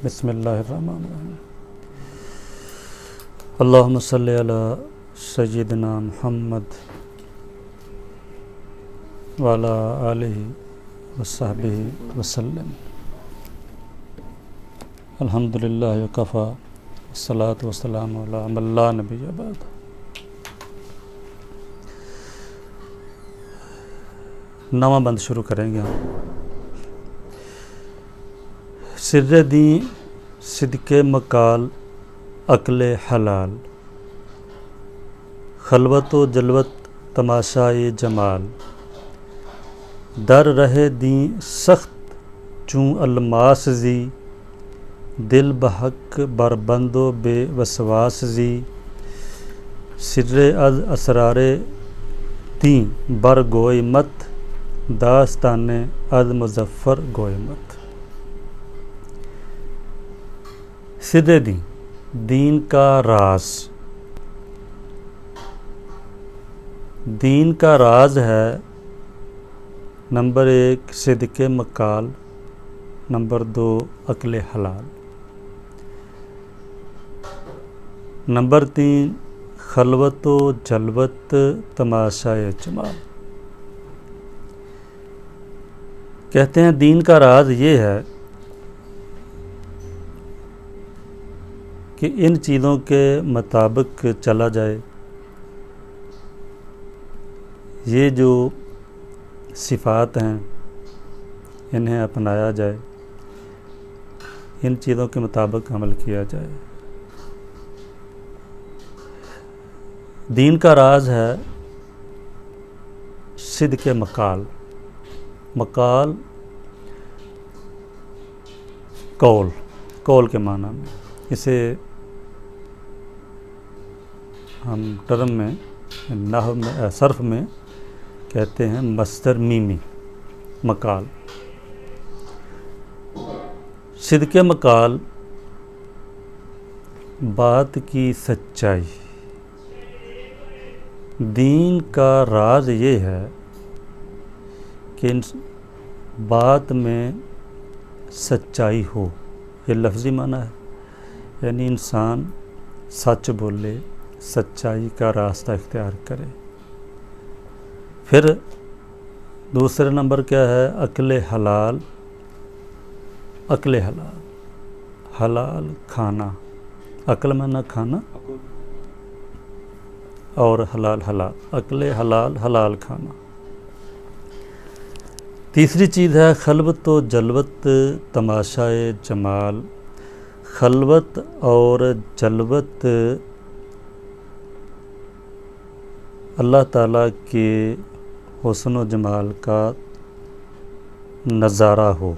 बिस्मिल्लाहिर्रहमानिर्रहीम। अल्लाहुम्मा सल्लि अला सय्यिदिना मुहम्मद व अला आलिहि व सहबिहि वसल्लम। अल्हम्दुलिल्लाहि व कफ़ा वस्सलातु वस्सलामु अला मन ला नबिय्य बअद। नवा बंद शुरू करेंगे हम। सिर्रे दी सिदके मकाल अक्ले हलाल, खलवतो जलवत तमाशाए जमाल। दर रहे दी सख्त चूँ अलमास जी, दिल बहक बरबंदो बे वसवास जी। सिर्रे अज असरारे दी बर गोय मत, दास्ताने अज मुजफ्फर गोय मत। सिर्रे दी दीन का राज, दीन का राज है। नंबर 1 सिदके मकाल, नंबर 2 अक्ले हलाल, नंबर 3 खलवतो जलवत तमाशाए जमाल। कहते हैं दीन का राज ये है कि इन चीज़ों के मुताबिक चला जाए। ये जो सिफ़ात हैं इन्हें अपनाया जाए, इन चीज़ों के मुताबिक अमल किया जाए। दीन का राज है सिद्क़े मकाल। मकाल कौल, कौल के माना में, इसे हम टर्म में नहव में सर्फ में कहते हैं मस्दर मीमी मकाल। सिद्क़े मकाल बात की सच्चाई। दीन का राज ये है कि इन बात में सच्चाई हो। ये लफ्ज़ी माना है, यानी इंसान सच बोले, सच्चाई का रास्ता इख्तियार करे। फिर दूसरे नंबर क्या है? अक्ले हलाल। अक्ले हलाल, हलाल खाना। अक्ल माना खाना और हलाल हलाल, अक्ले हलाल हलाल खाना। तीसरी चीज़ है खलवत व जलवत तमाशाए जमाल। खलवत और जलवत अल्लाह ताला के हुस्न व जमाल का नज़ारा हो।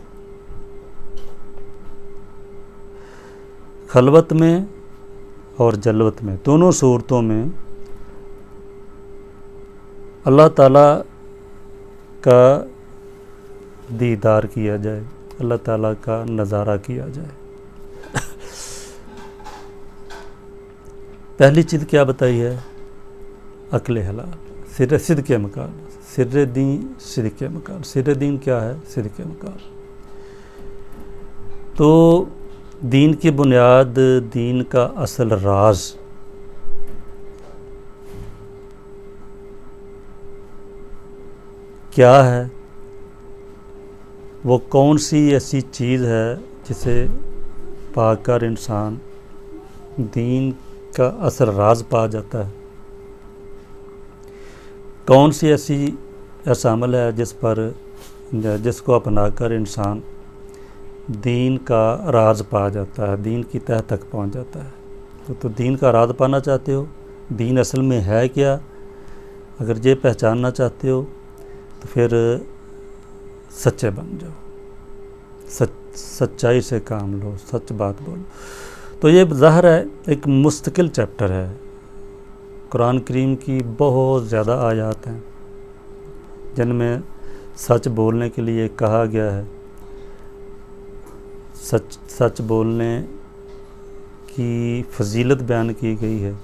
खलवत में और जलवत में, दोनों सूरतों में अल्लाह ताला का दीदार किया जाए, अल्लाह ताला का नज़ारा किया जाए। पहली चीज़ क्या बताई है? अक्ले हलाल, सिर्रे सिद्क़े मकाल। सिर्रे दीन सिद्क़े मकाल। सिर्रे दीन क्या है? सिद्क़े मकाल। तो दीन की बुनियाद, दीन का असल राज क्या है? वो कौन सी ऐसी चीज़ है जिसे पाकर इंसान दीन का असल राज पा जाता है? कौन सी ऐसा अमल है जिसको अपनाकर इंसान दीन का राज पा जाता है, दीन की तह तक पहुंच जाता है। तो दीन का राज पाना चाहते हो, दीन असल में है क्या, अगर ये पहचानना चाहते हो तो फिर सच्चे बन जाओ, सच्चाई से काम लो, सच बात बोलो। तो ये ज़ाहिर है एक मुस्तकिल चैप्टर है। कुरान करीम की बहुत ज़्यादा आयत हैं जिनमें सच बोलने के लिए कहा गया है, सच बोलने की फजीलत बयान की गई है,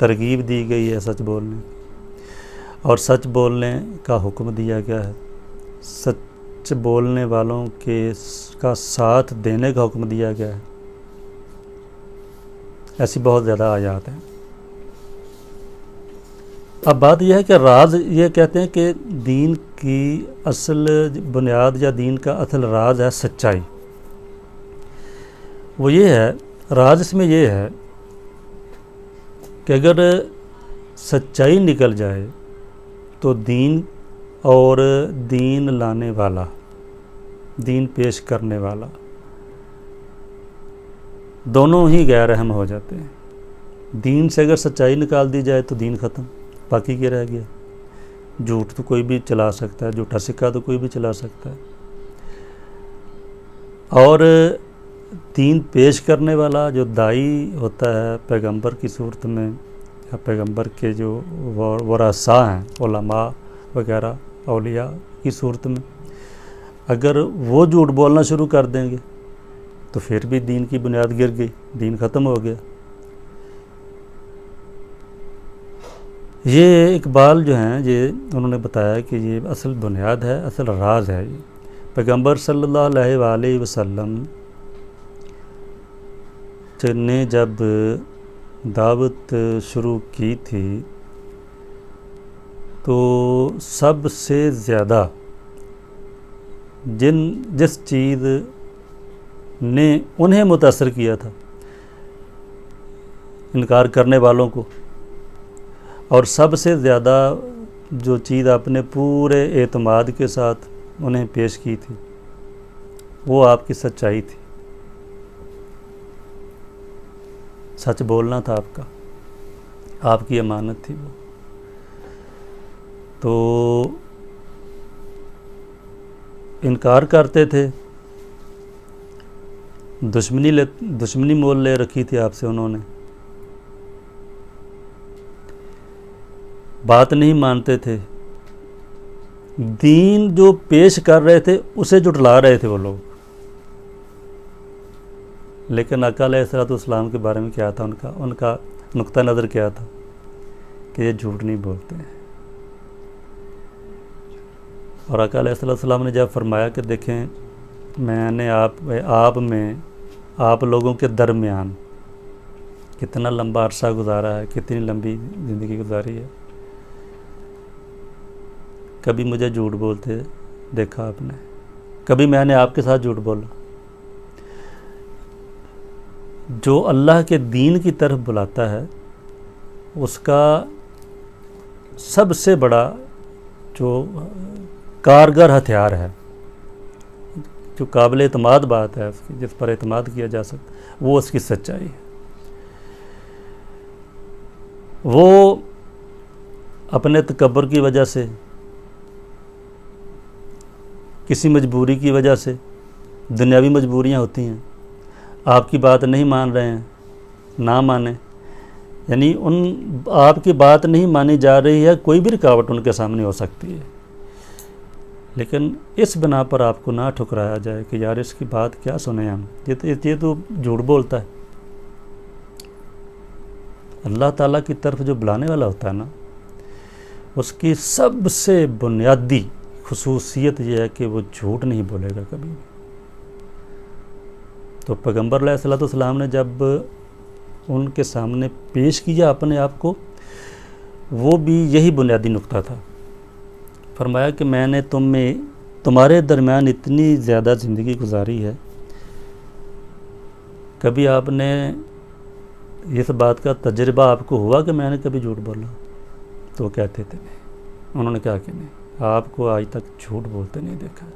तरगीब दी गई है सच बोलने, और सच बोलने का हुक्म दिया गया है। सच बोलने वालों का साथ देने का हुक्म दिया गया है। ऐसी बहुत ज़्यादा आयात हैं। अब बात यह है कि राज, ये कहते हैं कि दीन की असल बुनियाद या दीन का असल राज है सच्चाई। वो ये है, राज इसमें ये है कि अगर सच्चाई निकल जाए तो दीन और दीन लाने वाला, दीन पेश करने वाला, दोनों ही गैर अहम हो जाते हैं। दीन से अगर सच्चाई निकाल दी जाए तो दीन ख़त्म, बाकी क्या रह गया? झूठ तो कोई भी चला सकता है, झूठा सिक्का तो कोई भी चला सकता है। और दीन पेश करने वाला जो दाई होता है पैगंबर की सूरत में, या पैगंबर के जो वरासा हैं, उलमा वगैरह, औलिया की सूरत में, अगर वो झूठ बोलना शुरू कर देंगे तो फिर भी दीन की बुनियाद गिर गई, दीन ख़त्म हो गया। ये इकबाल जो हैं, ये उन्होंने बताया कि ये असल बुनियाद है, असल राज है। ये पैगंबर सल्लल्लाहु अलैहि वसल्लम ने जब दावत शुरू की थी तो सबसे ज़्यादा जिस चीज़ ने उन्हें मुतासर किया था, इनकार करने वालों को, और सबसे ज़्यादा जो चीज़ आपने पूरे एतमाद के साथ उन्हें पेश की थी, वो आपकी सच्चाई थी। सच बोलना था आपका, आपकी अमानत थी वो। तो इनकार करते थे, दुश्मनी मोल ले रखी थी आपसे उन्होंने, बात नहीं मानते थे, दीन जो पेश कर रहे थे उसे जुटला रहे थे वो लोग। लेकिन आका अलैहिस्सलाम के बारे में क्या था उनका नुक्ता नज़र क्या था कि ये झूठ नहीं बोलते हैं। और आका अलैहिस्सलाम ने जब फरमाया कि देखें, मैंने आप लोगों के दरमियान कितना लंबा अरसा गुजारा है, कितनी लंबी ज़िंदगी गुजारी है, कभी मुझे झूठ बोलते देखा आपने? कभी मैंने आपके साथ झूठ बोला? जो अल्लाह के दीन की तरफ बुलाता है उसका सबसे बड़ा जो कारगर हथियार है, जो काबिल एतमाद बात है उसकी, जिस पर एतमाद किया जा सकता, वो उसकी सच्चाई है। वो अपने तकब्बुर की वजह से, किसी मजबूरी की वजह से, दुनियावी मजबूरियां होती हैं, आपकी बात नहीं मान रहे हैं, ना माने, यानी आपकी बात नहीं मानी जा रही है, कोई भी रुकावट उनके सामने हो सकती है, लेकिन इस बिना पर आपको ना ठुकराया जाए कि यार इसकी बात क्या सुने हम, ये तो झूठ बोलता है। अल्लाह ताला की तरफ जो बुलाने वाला होता है ना, उसकी सबसे बुनियादी खुसूसियत यह है कि वो झूठ नहीं बोलेगा कभी भी। तो पैगंबर अलैहिस्सलाम ने जब उनके सामने पेश किया अपने आप को, वो भी यही बुनियादी नुक्ता था। फरमाया कि मैंने तुम्हारे दरमियान इतनी ज़्यादा ज़िंदगी गुजारी है, कभी आपने इस बात का तजर्बा आपको हुआ कि मैंने कभी झूठ बोला? तो वो कहते थे नहीं। उन्होंने कहा कि नहीं, आपको आज तक झूठ बोलते नहीं देखा।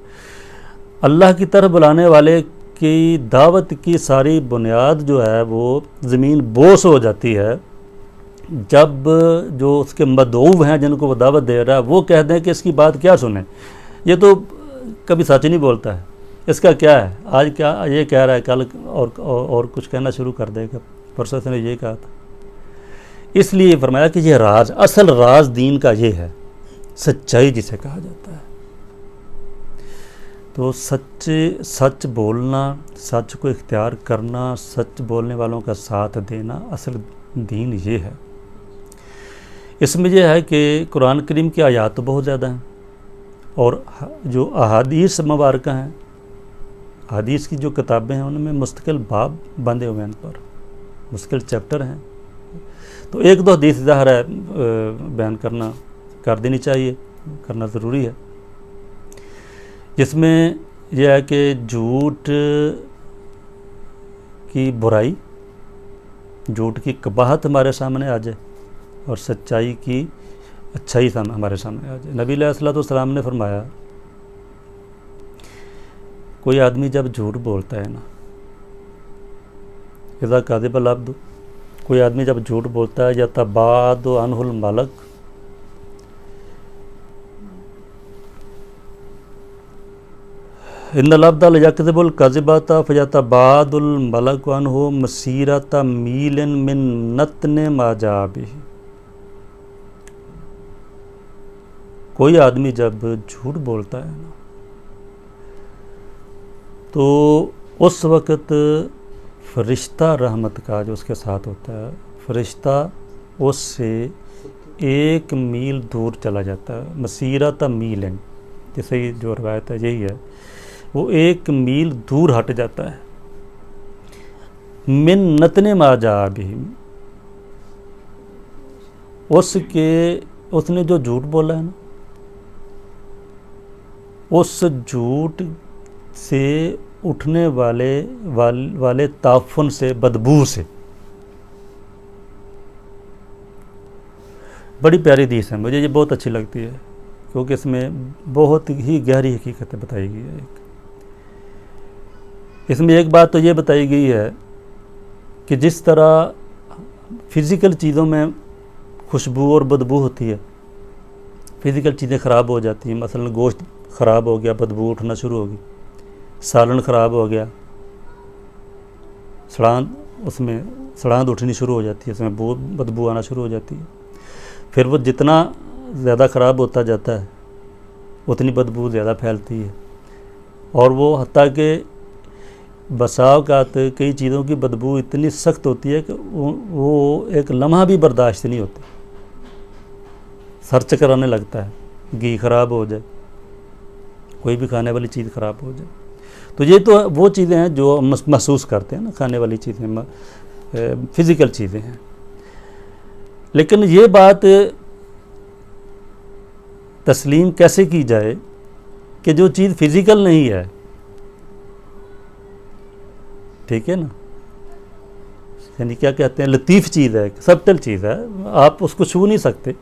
अल्लाह की तरफ बुलाने वाले की दावत की सारी बुनियाद जो है वो ज़मीन बोस हो जाती है जब जो उसके मदऊव हैं, जिनको वो दावत दे रहा है, वो कह दें कि इसकी बात क्या सुने, ये तो कभी सच नहीं बोलता है, इसका क्या है, आज क्या ये कह रहा है, कल और कुछ कहना शुरू कर देगा, परसों से ने ये कहा था। इसलिए फरमाया कि ये राज, असल राज दीन का ये है, सच्चाई जिसे कहा जाता है। तो सच बोलना, सच को इख्तियार करना, सच बोलने वालों का साथ देना, असल दीन ये है। इसमें यह है कि कुरान करीम की आयत तो बहुत ज़्यादा हैं, और जो अहादीस मुबारक हैं, हदीस की जो किताबें हैं उनमें मुस्तकिल बाब बंधे हुए हैं, इन पर मुश्किल चैप्टर हैं। तो एक दो हदीस ज़ाहिर है बयान करना कर देनी चाहिए, करना ज़रूरी है, जिसमें यह है कि झूठ की बुराई, झूठ की कबाहत हमारे सामने आ जाए और सच्चाई की अच्छाई हमारे सामने आ जाए। नबी अलैहिस्सलाम ने फरमाया, कोई आदमी जब झूठ बोलता है ना, इज़ा काज़िबल अब्द, कोई आदमी जब झूठ बोलता है, या तबाद अनहुल मलक, इन्नल अब्द यकज़िबुल कज़िबता फयतबादुल मलक अनहु मसीरता मीलन मिन नतन मा जा बिही। कोई आदमी जब झूठ बोलता है ना, तो उस वक़्त फ़रिश्ता रहमत का जो उसके साथ होता है, फ़रिश्ता उससे 1 मील दूर चला जाता है। मसीरत मीलन, जैसे ही जो रवायत है यही है, वो 1 मील दूर हट जाता है। मिन नतने मा जा बिही, उसने जो झूठ बोला है ना, उस झूठ से उठने वाले ताफुन से, बदबू से। बड़ी प्यारी हदीस है, मुझे ये बहुत अच्छी लगती है, क्योंकि इसमें बहुत ही गहरी हकीकतें बताई गई है। इसमें एक बात तो ये बताई गई है कि जिस तरह फ़िज़िकल चीज़ों में खुशबू और बदबू होती है, फ़िज़िकल चीज़ें ख़राब हो जाती हैं, मसलन गोश्त ख़राब हो गया, बदबू उठना शुरू होगी, सालन ख़राब हो गया, सड़ांध उठनी शुरू हो जाती है, उसमें बदबू आना शुरू हो जाती है। फिर वो जितना ज़्यादा ख़राब होता जाता है उतनी बदबू ज़्यादा फैलती है, और वो हत्ता कि बसाव का कई चीज़ों की बदबू इतनी सख्त होती है कि वो एक लम्हा भी बर्दाश्त नहीं होती, सर चक्कर आने लगता है, घी ख़राब हो जाए, कोई भी खाने वाली चीज़ ख़राब हो जाए। तो ये तो वो चीज़ें हैं जो महसूस करते हैं ना, खाने वाली चीज़ें, फ़िज़िकल चीज़ें हैं। लेकिन ये बात तस्लीम कैसे की जाए कि जो चीज़ फ़िज़िकल नहीं है, ठीक है ना, यानी क्या कहते हैं, लतीफ़ चीज़ है, सबटल चीज़ है, आप उसको छू नहीं सकते,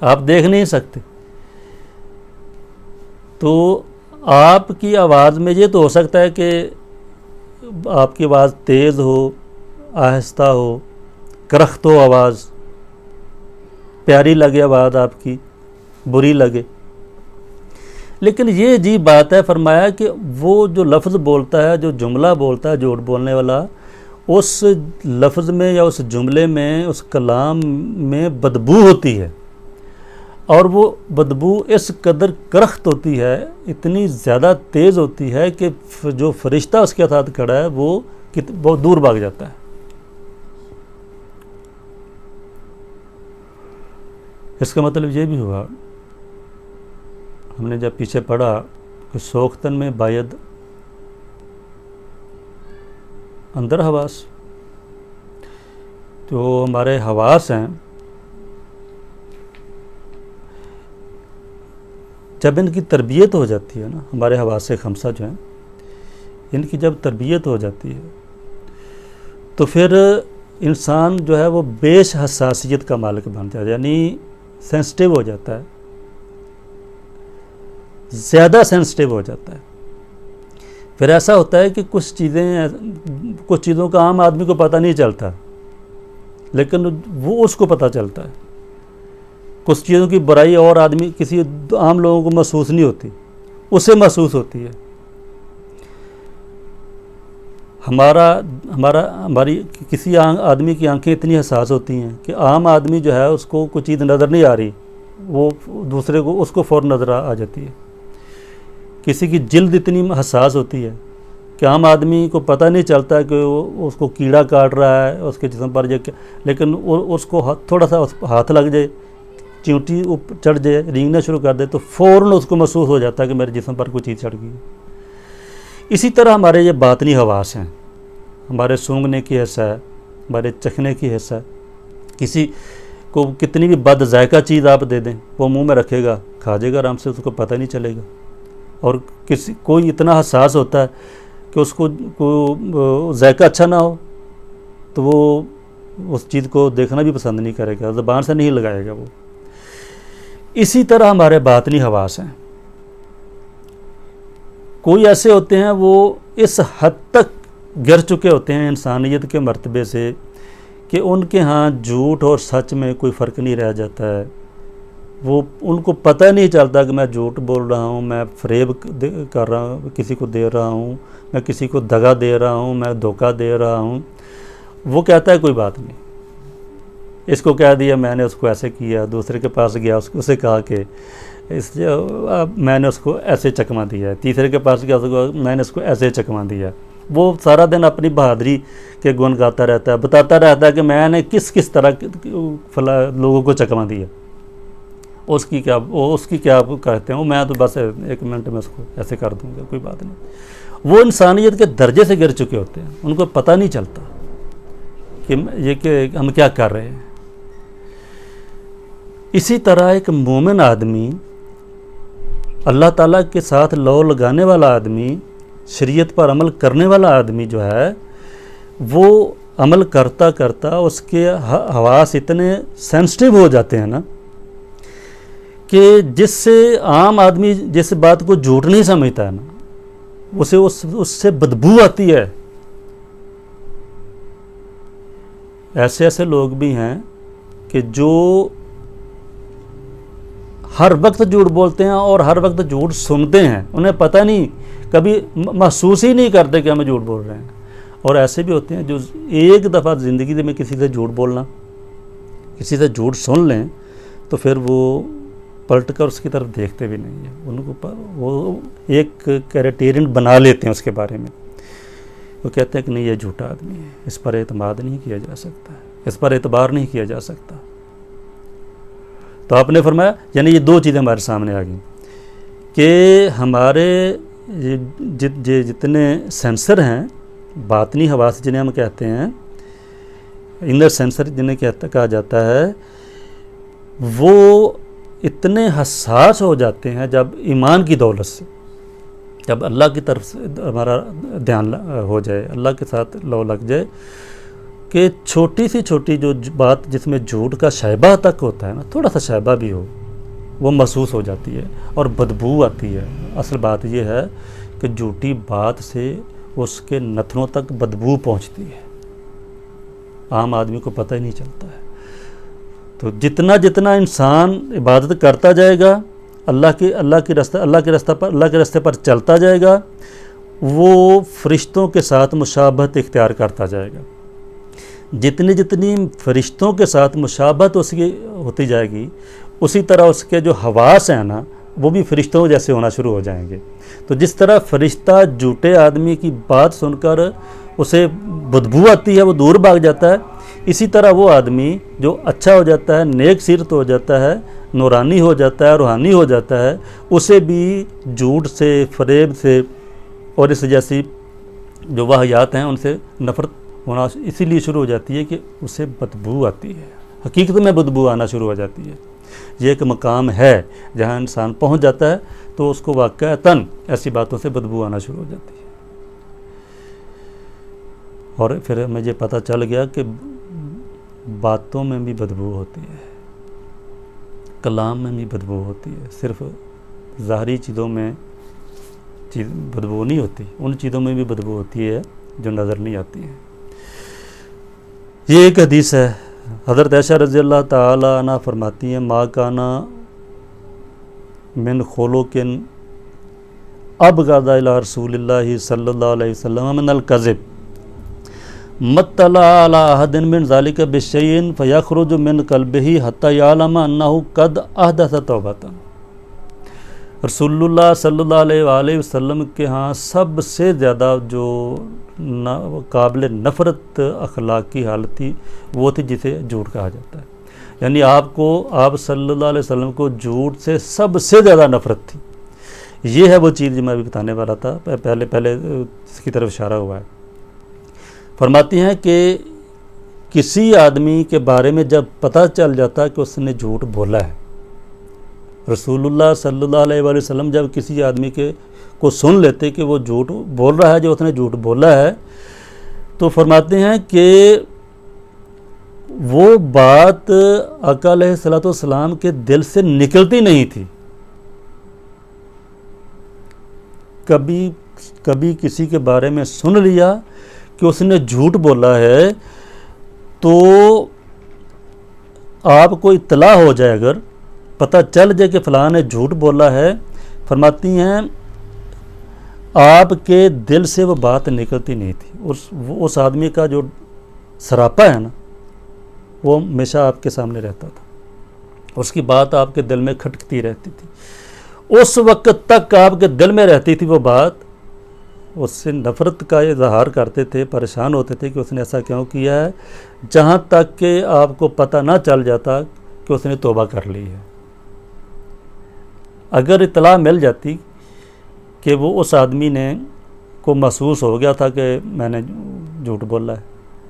आप देख नहीं सकते। तो आपकी आवाज़ में ये तो हो सकता है कि आपकी आवाज़ तेज़ हो, आहिस्ता हो, करख्त हो आवाज़, प्यारी लगे आवाज़ आपकी, बुरी लगे। लेकिन ये अजीब बात है, फरमाया कि वो जो लफ्ज़ बोलता है, जो जुमला बोलता है झूठ बोलने वाला, उस लफ्ज़ में या उस जुमले में, उस कलाम में बदबू होती है, और वो बदबू इस कदर करख्त होती है, इतनी ज़्यादा तेज़ होती है कि जो फरिश्ता उसके साथ खड़ा है वो बहुत दूर भाग जाता है। इसका मतलब ये भी हुआ, हमने जब पीछे पढ़ा कि सोख्तन में बायद अंदर हवास, तो हमारे हवास हैं, जब इनकी तरबियत हो जाती है ना, हमारे हवास खमसा जो हैं, इनकी जब तरबियत हो जाती है तो फिर इंसान जो है वो बेश हसासियत का मालिक बन जाता है, यानी सेंसिटिव हो जाता है, ज़्यादा सेंसिटिव हो जाता है। फिर ऐसा होता है कि कुछ चीज़ों का आम आदमी को पता नहीं चलता, लेकिन वो उसको पता चलता है। कुछ चीज़ों की बुराई और आदमी किसी आम लोगों को महसूस नहीं होती, उसे महसूस होती है। हमारी किसी आदमी की आंखें इतनी हसास होती हैं कि आम आदमी जो है उसको कोई चीज़ नज़र नहीं आ रही, वो दूसरे को उसको फ़ौरन नज़र आ जाती है। किसी की जिल्द इतनी हसास होती है कि आम आदमी को पता नहीं चलता कि उसको कीड़ा काट रहा है उसके जिस्म पर, लेकिन उसको थोड़ा सा हाथ लग जाए चींटी ऊपर चढ़ जाए, रेंगना शुरू कर दे, तो फ़ौरन उसको महसूस हो जाता है कि मेरे जिस्म पर कोई चीज़ चढ़ गई। इसी तरह हमारे ये बातनी हवास हैं, हमारे सूंघने की हिस्सा है, हमारे चखने की हिस्सा है। किसी को कितनी भी बद जायका चीज़ आप दे दें, वो मुंह में रखेगा, खा जाएगा आराम से, उसको पता नहीं चलेगा। और किसी कोई इतना हसास होता है कि उसको को जायका अच्छा ना हो तो वो उस चीज़ को देखना भी पसंद नहीं करेगा, ज़बान से नहीं लगाएगा वो। इसी तरह हमारे बातनी हवास हैं। कोई ऐसे होते हैं वो इस हद तक गिर चुके होते हैं इंसानियत के मर्तबे से कि उनके यहाँ झूठ और सच में कोई फ़र्क नहीं रह जाता है। वो उनको पता नहीं चलता कि मैं झूठ बोल रहा हूँ, मैं फ़रेब कर रहा हूँ, किसी को दे रहा हूँ, मैं किसी को दगा दे रहा हूँ, मैं धोखा दे रहा हूँ। वो कहता है कोई बात नहीं, इसको कह दिया मैंने, उसको ऐसे किया, दूसरे के पास गया, उसे कहा कि मैंने उसको ऐसे चकमा दिया, तीसरे के पास गया, उसको मैंने उसको ऐसे चकमा दिया। वो सारा दिन अपनी बहादुरी के गुण गाता रहता है, बताता रहता है कि मैंने किस किस तरह फला लोगों को चकमा दिया। उसकी क्या कहते हैं वो, मैं तो बस 1 मिनट में उसको ऐसे कर दूंगा, कोई बात नहीं। वो इंसानियत के दर्जे से गिर चुके होते हैं, उनको पता नहीं चलता कि हम क्या कर रहे हैं। इसी तरह एक मोमिन आदमी, अल्लाह ताला के साथ लौ लगाने वाला आदमी, शरीयत पर अमल करने वाला आदमी जो है, वो अमल करता करता उसके हवास इतने सेंसिटिव हो जाते हैं ना कि जिससे आम आदमी जिस बात को झूठ नहीं समझता है ना, उसे उससे बदबू आती है। ऐसे ऐसे लोग भी हैं कि जो हर वक्त झूठ बोलते हैं और हर वक्त झूठ सुनते हैं, उन्हें पता नहीं, कभी महसूस ही नहीं करते कि हम झूठ बोल रहे हैं। और ऐसे भी होते हैं जो एक दफ़ा ज़िंदगी में किसी से झूठ बोलना, किसी से झूठ सुन लें तो फिर वो पलट कर उसकी तरफ देखते भी नहीं हैं। उनको वो एक क्राइटेरियन बना लेते हैं उसके बारे में। वो कहते हैं कि नहीं, ये झूठा आदमी है, इस पर एतमाद नहीं किया जा सकता, इस पर एतबार नहीं किया जा सकता। तो आपने फरमाया, यानी ये 2 चीज़ें हमारे सामने आ गई कि हमारे जितने सेंसर हैं, बातनी हवास जिन्हें हम कहते हैं, इनर सेंसर जिन्हें कहा जाता है, वो इतने हसास हो जाते हैं जब ईमान की दौलत से, जब अल्लाह की तरफ से हमारा ध्यान हो जाए, अल्लाह के साथ लौ लग जाए, कि छोटी सी छोटी जो बात जिसमें झूठ का शैबा तक होता है ना, थोड़ा सा शैबा भी हो, वो महसूस हो जाती है और बदबू आती है। असल बात यह है कि झूठी बात से उसके नथनों तक बदबू पहुंचती है, आम आदमी को पता ही नहीं चलता है। तो जितना जितना इंसान इबादत करता जाएगा, अल्लाह के रास्ते पर चलता जाएगा, वो फरिश्तों के साथ मुशाबहत इख्तियार करता जाएगा। जितनी जितनी फरिश्तों के साथ मुशाबहत उसकी होती जाएगी, उसी तरह उसके जो हवास हैं ना, वो भी फरिश्तों जैसे होना शुरू हो जाएंगे। तो जिस तरह फरिश्ता झूठे आदमी की बात सुनकर उसे बदबू आती है, वो दूर भाग जाता है, इसी तरह वो आदमी जो अच्छा हो जाता है, नेक सीरत हो जाता है, नूरानी हो जाता है, रूहानी हो जाता है, उसे भी झूठ से, फरेब से और इस जैसी जो वाहियात हैं उनसे नफ़रत होना इसीलिए शुरू हो जाती है कि उसे बदबू आती है। हकीकत में बदबू आना शुरू हो जाती है। ये एक मकाम है जहाँ इंसान पहुँच जाता है तो उसको वाक़अतन ऐसी बातों से बदबू आना शुरू हो जाती है। और फिर मुझे पता चल गया कि बातों में भी बदबू होती है, कलाम में भी बदबू होती है, सिर्फ ज़ाहरी चीज़ों में बदबू नहीं होती, उन चीज़ों में भी बदबू होती है जो नज़र नहीं आती है। ये एक हदीस है, हज़रत आयशा रज़ी अल्लाह ताला अन्हा फरमाती हैं, मा काना मिन खुलुकिन अबग़दा इला रसूलिल्लाहि सल्लल्लाहु अलैहि वसल्लम मिनल कज़िब मत्तला अला अहदिन मिन ज़ालिका बिशैइन फयख़रुजु मिन क़ल्बिही हत्ता यअलम अन्नहु क़द अहदस तौबतन। रसूलुल्लाह सल्लल्लाहु अलैहि वसल्लम के यहाँ सबसे ज़्यादा जो काबिल नफ़रत अखलाक की हालत थी वो थी जिसे झूठ कहा जाता है। यानी आप सल्लल्लाहु अलैहि वसल्लम को झूठ से सबसे ज़्यादा नफ़रत थी। ये है वो चीज़ जो मैं अभी बताने वाला था, पहले इसकी तरफ इशारा हुआ है। फरमाती हैं कि किसी आदमी के बारे में जब पता चल जाता कि उसने झूठ बोला है, रसूलुल्लाह सल्लल्लाहु अलैहि वसल्लम जब किसी आदमी को सुन लेते कि वो झूठ बोल रहा है, जो उसने झूठ बोला है, तो फरमाते हैं कि वो बात आका अलैहिस्सलाम के दिल से निकलती नहीं थी। कभी किसी के बारे में सुन लिया कि उसने झूठ बोला है, तो आपको इत्तला हो जाए, अगर पता चल जाए कि फ़लाँ ने झूठ बोला है, फरमाती हैं आपके दिल से वो बात निकलती नहीं थी। उस आदमी का जो सरापा है ना, वो हमेशा आपके सामने रहता था, उसकी बात आपके दिल में खटकती रहती थी। उस वक्त तक आपके दिल में रहती थी वो बात, उससे नफ़रत का इजहार करते थे, परेशान होते थे कि उसने ऐसा क्यों किया है, जहाँ तक कि आपको पता ना चल जाता कि उसने तौबा कर ली है। अगर इत्तला मिल जाती कि वो उस आदमी ने को महसूस हो गया था कि मैंने झूठ बोला है,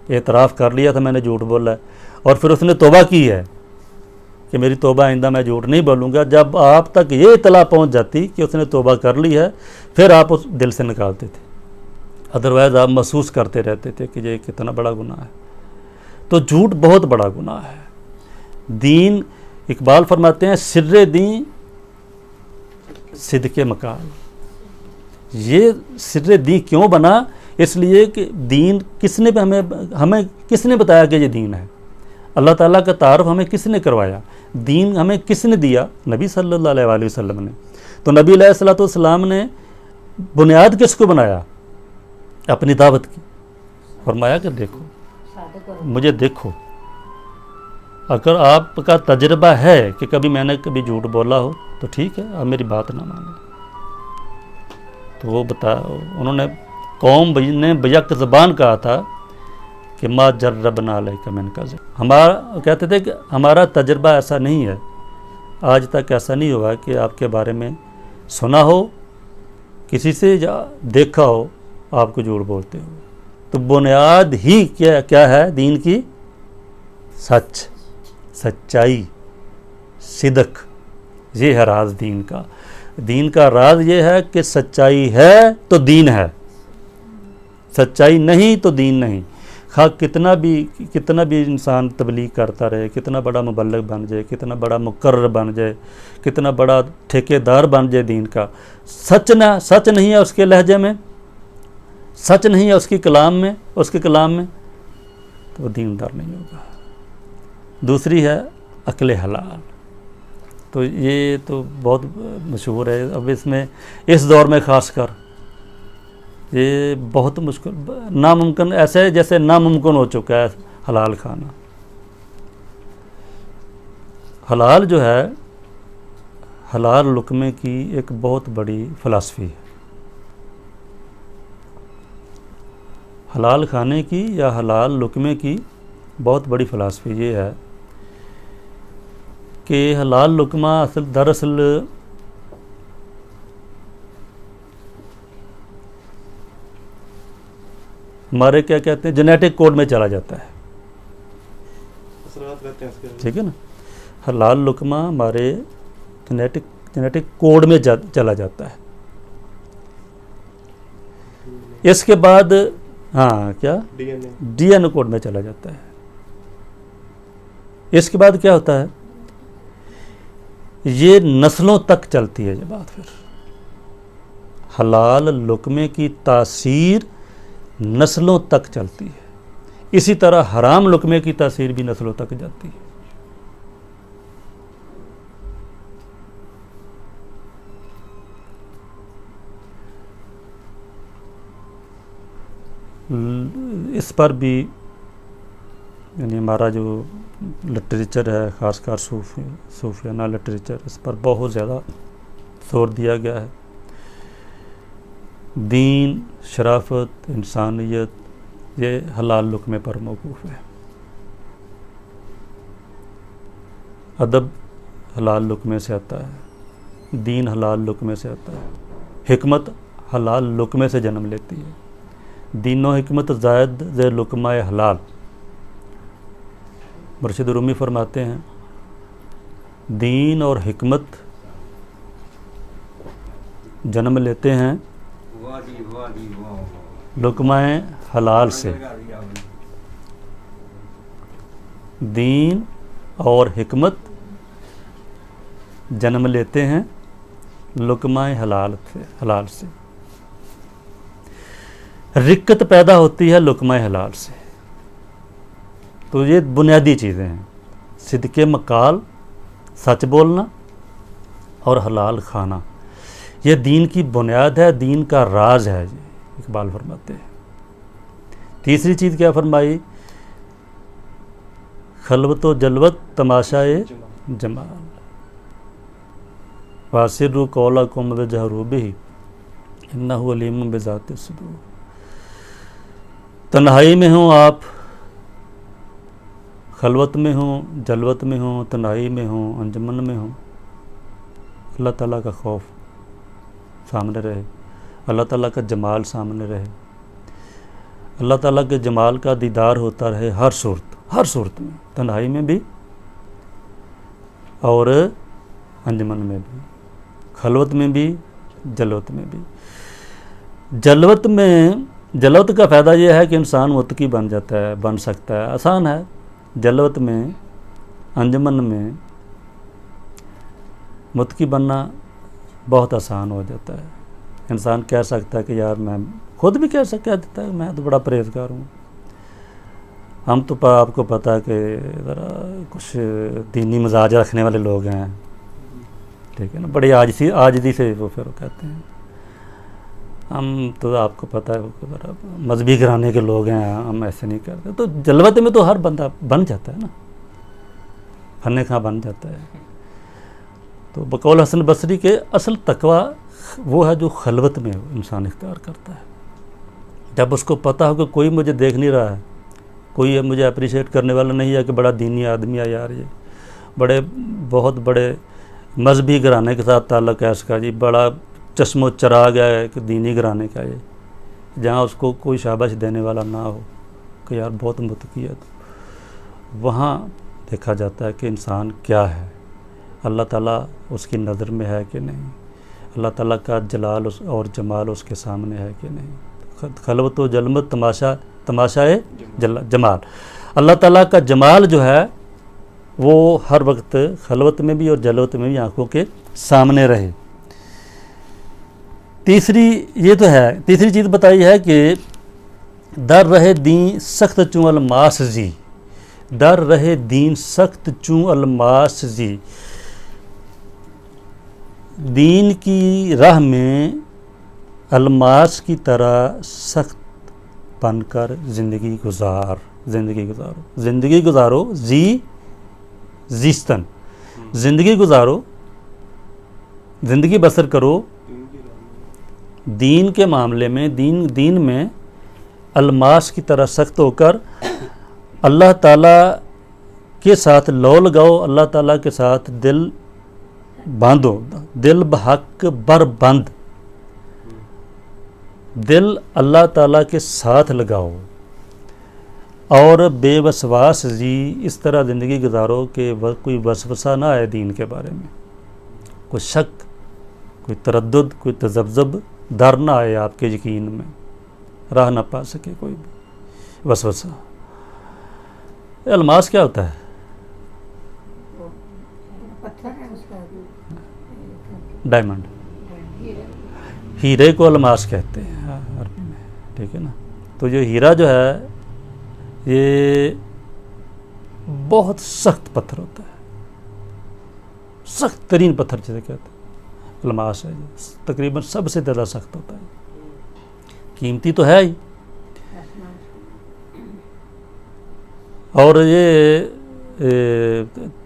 एतराफ़ कर लिया था मैंने झूठ बोला है, और फिर उसने तौबा की है कि मेरी तौबा आइंदा मैं झूठ नहीं बोलूँगा, जब आप तक ये इत्तला पहुँच जाती कि उसने तौबा कर ली है, फिर आप उस दिल से निकालते थे। अदरवाइज़ आप महसूस करते रहते थे कि ये कितना बड़ा गुनाह है। तो झूठ बहुत बड़ा गुनाह है। दीन, इकबाल फरमाते हैं, सिर्रे दी सिद्के मकाल। ये सिर्रे दी क्यों बना? इसलिए कि दीन किसने हमें किसने बताया कि ये दीन है? अल्लाह ताला का तारुफ हमें किसने करवाया? दीन हमें किसने दिया? नबी सल्लल्लाहु अलैहि वसल्लम ने। तो नबी अलैहिस्सलातु वस्सलाम ने बुनियाद किसको बनाया? अपनी दावत की। फरमाया कि देखो, मुझे देखो। अगर आपका तजर्बा है कि मैंने कभी झूठ बोला हो तो ठीक है, आप मेरी बात ना माने। तो वो उन्होंने कौम ने बयक ज़बान कहा था कि मा जर्रबना अलैका मिन कज़िब। हमारा कहते थे कि हमारा तजर्बा ऐसा नहीं है, आज तक ऐसा नहीं हुआ कि आपके बारे में सुना हो किसी से या देखा हो आपको झूठ बोलते हो। तो बुनियाद ही क्या है दीन की? सच, सच्चाई, सिदक। ये है राज दीन का। दीन का राज ये है कि सच्चाई है तो दीन है, सच्चाई नहीं तो दीन नहीं। खा कितना भी इंसान तबलीग करता रहे, कितना बड़ा मुबल्लिग बन जाए, कितना बड़ा मुकर्रर बन जाए, कितना बड़ा ठेकेदार बन जाए दीन का, सच नहीं है उसके लहजे में, सच नहीं है उसके कलाम में, तो दीनदार नहीं होगा। दूसरी है अक्ल हलाल। तो ये तो बहुत मशहूर है। अब इसमें इस दौर में ख़ासकर ये बहुत मुश्किल, नामुमकिन, ऐसे जैसे नामुमकिन हो चुका है हलाल खाना। हलाल जो है, हलाल लुक़मे की एक बहुत बड़ी फ़िलासफ़ी है। हलाल खाने की या हलाल लुक़मे की बहुत बड़ी फ़िलासफ़ी ये है कि हलाल लुक़मा दरअसल हमारे क्या कहते हैं, जेनेटिक कोड में चला जाता है, ठीक है ना। हलाल लुक़मा हमारे जेनेटिक कोड में चला जाता है। इसके बाद क्या डीएनए कोड में चला जाता है। इसके बाद क्या होता है, ये नस्लों तक चलती है ये बात। फिर हलाल लुक़मे की तासीर नस्लों तक चलती है। इसी तरह हराम लुक़मे की तासीर भी नस्लों तक जाती है। इस पर भी यानी हमारा जो लिटरेचर है, ख़ासकर सूफियाना लिटरेचर, इस पर बहुत ज़्यादा जोर दिया गया है। दीन, शराफत, इंसानियत, ये हलाल लुक़मे पर मौकूफ़ है। अदब हलाल लुक़मे से आता है, दीन हलाल लुक़मे से आता है, हिकमत हलाल लुक़मे से जन्म लेती है। दीनो हिकमत ज़ायद ज़े लुक़मा हलाल। मुर्शिद रूमी फरमाते हैं दीन और हिकमत जन्म लेते हैं लुक़मा हलाल से। दीन और हिकमत जन्म लेते हैं लुक़मा हलाल से। रिक्कत पैदा होती है लुक़मा हलाल से। तो ये बुनियादी चीज़ें हैं, सिद्क़े मकाल, सच बोलना और हलाल खाना, ये दीन की बुनियाद है, दीन का राज है, ये इकबाल फरमाते हैं। तीसरी चीज़ क्या फरमाई? खलवत व जलवत तमाशाए जमाल, वासिरु कौलकुम वजहरू बिही इन्नहु अलीमुम बिज़ाति सुदूर। तन्हाई में हो आप, खलवत में हो, जलवत में हो, तन्हाई में हो, अंजमन में हो, अल्लाह ताला का खौफ सामने रहे, अल्लाह ताला का जमाल सामने रहे, अल्लाह ताला के जमाल का दीदार होता रहे हर सूरत में, तन्हाई में भी और अंजमन में भी, खलवत में भी, जलवत में भी। जलवत का फ़ायदा यह है कि इंसान मुत्तकी बन जाता है, बन सकता है, आसान है। जलवत में, अंजमन में मुत्तकी बनना बहुत आसान हो जाता है। इंसान कह सकता है कि यार मैं खुद भी कह देता है मैं तो बड़ा परहेज़गार हूँ। हम तो आपको पता है कि ज़रा कुछ दीनी मिजाज रखने वाले लोग हैं, ठीक है ना, बड़ी आजिज़ी से वो फिर कहते हैं हम तो आपको पता है ज़रा मजहबी घराने के लोग हैं, हम ऐसे नहीं करते। तो जलवत में तो हर बंदा बन जाता है ना, फन्ने खां बन जाता है। तो बकौल हसन बसरी के असल तकवा वो है जो खलवत में इंसान इख्तियार करता है। जब उसको पता हो कि कोई मुझे देख नहीं रहा है, कोई मुझे अप्रिशिएट करने वाला नहीं है कि बड़ा दीनी आदमी है यार, ये बहुत बड़े मजहबी घराने के साथ ताल्लुक़ है इसका जी, बड़ा चश्मो चराग है कि दीनी घराने का ये, जहाँ उसको कोई शाबाश देने वाला ना हो कि यार बहुत मुत्तकी है, तो वहाँ देखा जाता है कि इंसान क्या है, अल्लाह ताला उसकी नज़र में है कि नहीं, अल्लाह ताला का जलाल और जमाल उसके सामने है कि नहीं। खलवत व जलमत तमाशाए जमाल, अल्लाह ताला का जमाल जो है वो हर वक्त खलवत में भी और जलवत में भी आँखों के सामने रहे। तीसरी चीज़ बताई है कि दर रहे दीन सख्त चूँ अलमास जी, दर रहे दीन सख्त चूँ अलमास जी। दीन की राह में अलमास की तरह सख्त बनकर ज़िंदगी गुजारो जीस्तन, ज़िंदगी गुजारो, ज़िंदगी बसर करो दीन के मामले में, दीन में अलमास की तरह सख्त होकर अल्लाह ताला के साथ लौ लगाओ, अल्लाह ताला के साथ दिल बांधो, दिल बहक बर बंद, दिल अल्लाह ताला के साथ लगाओ और बेवसवास जी इस तरह ज़िंदगी गुजारो कि कोई वसवसा ना आए दीन के बारे में, कोई शक, कोई तरद्दुद, कोई तज़ब्ज़ुब, डर ना आए आपके यकीन में, राह ना पा सके कोई भी वसवसा। अलमास क्या होता है? डायमंड, हीरे को अलमास कहते हैं अरबी में, ठीक है ना। तो जो हीरा जो है ये बहुत सख्त पत्थर होता है, सख्त तरीन पत्थर जिसे कहते हैं अलमास है, तकरीबन सबसे ज़्यादा सख्त होता है, कीमती तो है ही। और ये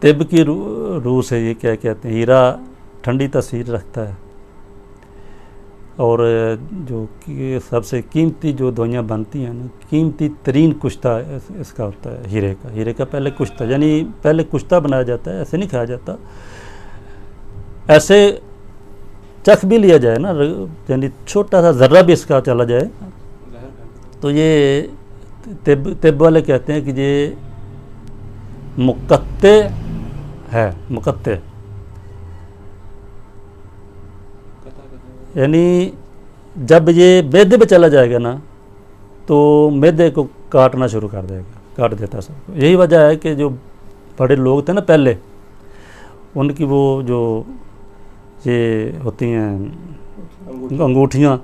तिब की रूह से ये क्या कहते हैं, हीरा ठंडी तासीर रखता है, और जो कि सबसे कीमती जो दवाइयाँ बनती हैं ना, कीमती तरीन कुश्ता इसका होता है हीरे का। हीरे का पहले कुश्ता, यानी पहले कुश्ता बनाया जाता है, ऐसे नहीं खाया जाता। ऐसे चख भी लिया जाए ना, यानी छोटा सा ज़र्रा भी इसका चला जाए तो ये तिब वाले कहते हैं कि ये मुकत्ते है, मुकत्ते, यानी जब ये मैदे पे चला जाएगा ना तो मैदे को काटना शुरू कर देगा, काट देता सबको। यही वजह है कि जो बड़े लोग थे ना पहले, उनकी वो जो ये होती हैं अंगूठियाँ,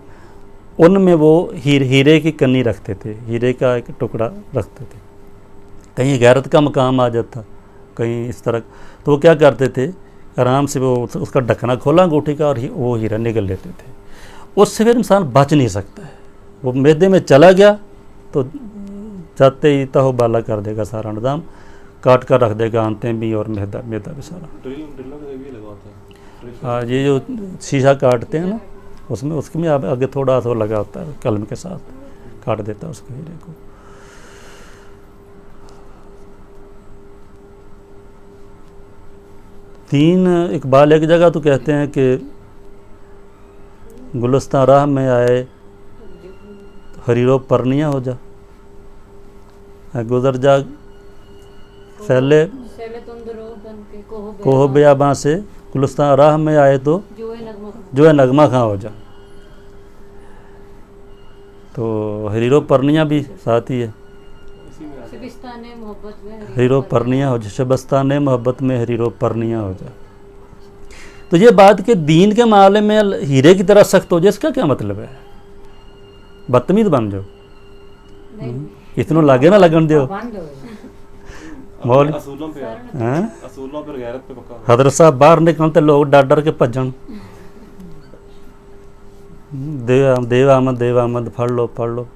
उनमें वो हीरे की कन्नी रखते थे, हीरे का एक टुकड़ा रखते थे। कहीं गैरत का मकाम आ जाता, कहीं इस तरह, तो वो क्या करते थे, आराम से वो उसका ढक्कना खोला अंगूठी का और वो हीरा निकल लेते थे। उससे फिर इंसान बच नहीं सकता है। वो मैदे में चला गया तो जाते ही तहो बाला कर देगा सारा निज़ाम, काट कर रख देगा आंतें भी और मैदा भी सारा। हाँ, ये जो शीशा काटते हैं ना, उसमें उसके में आगे थोड़ा सा लगा होता है, कलम के साथ काट देता है उसको, हीरे को। तीन इकबाल एक जगह तो कहते हैं कि गुलिस्तान राह में आए हरीरो परनिया हो जा, गुजर जा सैले कोह बियाबां से, गुलिस्तान राह में आए तो जो है नगमा खां हो जा। तो हरीरो परनिया भी साथ ही है, हरीरो परनिया हो जा, शबस्तान मोहब्बत में हरीरो परनिया हो जा। तो ये बात कि दीन के मामले में हीरे की तरह सख्त हो जाए, इसका क्या मतलब है? बदतमीज बन जाओ, इतना लागे ना लगन दो। मौल हजरत साहब बाहर निकलते लोग डर डर के भजन, देव आमद फड़ लो,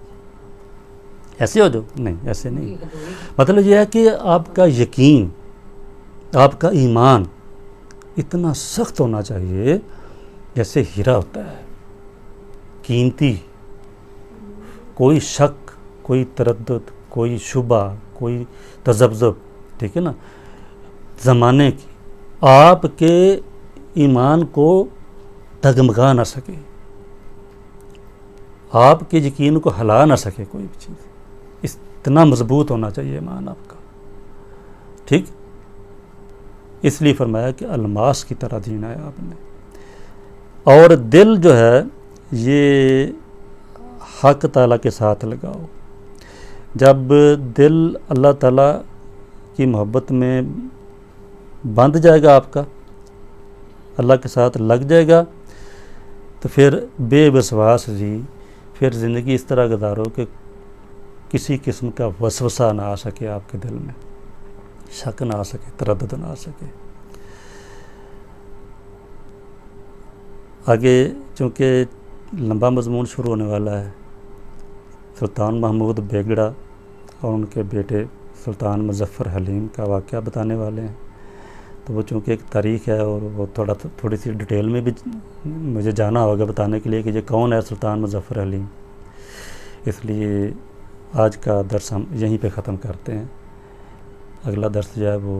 ऐसे हो जो नहीं, ऐसे नहीं। मतलब यह है कि आपका यकीन, आपका ईमान इतना सख्त होना चाहिए जैसे हीरा होता है, कीमती, कोई शक, कोई तरद्दुद, कोई शुबा, कोई तजब्जुब, ठीक है ना, ज़माने की आपके ईमान को डगमगा ना सके, आपके यकीन को हिला ना सके कोई भी चीज़। इतना मजबूत होना चाहिए ईमान आपका, ठीक। इसलिए फरमाया कि अलमास की तरह जीना है आपने। और दिल जो है ये हक ताला के साथ लगाओ। जब दिल अल्लाह ताला की मोहब्बत में बंध जाएगा, आपका अल्लाह के साथ लग जाएगा, तो फिर बेविश्वास जी, फिर ज़िंदगी इस तरह गुजारो कि किसी किस्म का वसवसा ना आ सके आपके दिल में, शक ना आ सके, तरद्दुद ना आ सके। आगे चूँकि लंबा मजमून शुरू होने वाला है, सुल्तान महमूद बेगड़ा और उनके बेटे सुल्तान मुज़फ़्फ़र हलीम का वाक़या बताने वाले हैं। तो वो चूँकि एक तारीख़ है और वो थोड़ी सी डिटेल में भी मुझे जाना होगा बताने के लिए कि ये कौन है सुल्तान मुज़फ़्फ़र हलीम। इसलिए आज का दर्स हम यहीं पे ख़त्म करते हैं। अगला दर्स जो है वो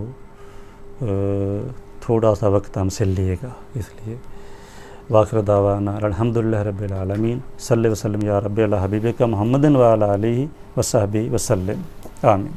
थोड़ा सा वक्त हमसे लेगा, इसलिए वाखिर दावाना अल्हम्दुलिल्लाहि रब्बिल आलमीन, सल्लि व सल्लिम या रब्बी अला हबीबिका मुहम्मदिन व अला आलिहि व सहबिहि व सल्लिम, आमीन।